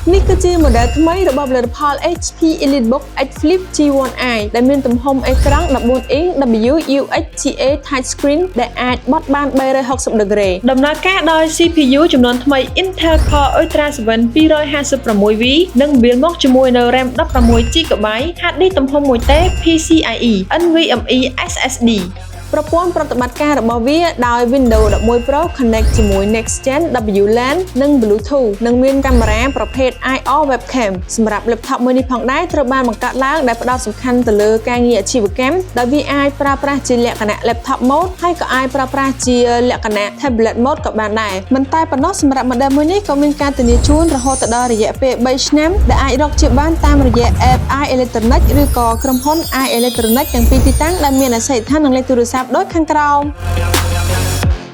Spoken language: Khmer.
នេះគឺជាម៉ូដែលថ្មីរបស់ផលិតផល HP EliteBook X Flip G1i ដែលមានទំហំអេក្រង់ 14 អ៊ីង WUHGA Touchscreen ដែលអាចបត់បាន 360 ដឺក្រេ ដំណើរការដោយ CPU ចំនួនថ្មី Intel Core Ultra 7 256V និង build មកជាមួយនៅ RAM 16GB HDD ទំហំ 1TB PCIe NVMe SSD ប្រព័ន្ធប្រតិបត្តិការរបស់វាដោយ Windows 11 Pro Connect ជាមួយ Next Gen WLAN និង Bluetooth និងមានកាមេរ៉ាប្រភេទ IR Webcam សម្រាប់ laptop មួយនេះផងដែរត្រូវបានបង្កើតឡើងដែលផ្ដោតសំខាន់ទៅលើការងារអាជីវកម្មដោយវាអាចប្រើប្រាស់ជាលក្ខណៈ laptop mode ហើយក៏អាចប្រើប្រាស់ជាលក្ខណៈ tablet mode ក៏បានដែរមិនតែប៉ុណ្ណោះសម្រាប់ model មួយនេះក៏មានការធានាជូនរហូតដល់រយៈពេល 3 ឆ្នាំដែលអាចរកជាបានតាមរយៈ App iElectronic ឬក៏ក្រុមហ៊ុន iElectronic ទាំងពីរទីតាំងដែលមានអាសយដ្ឋាននិងលេខទូរស័ព្ទដូចខាងក្រោម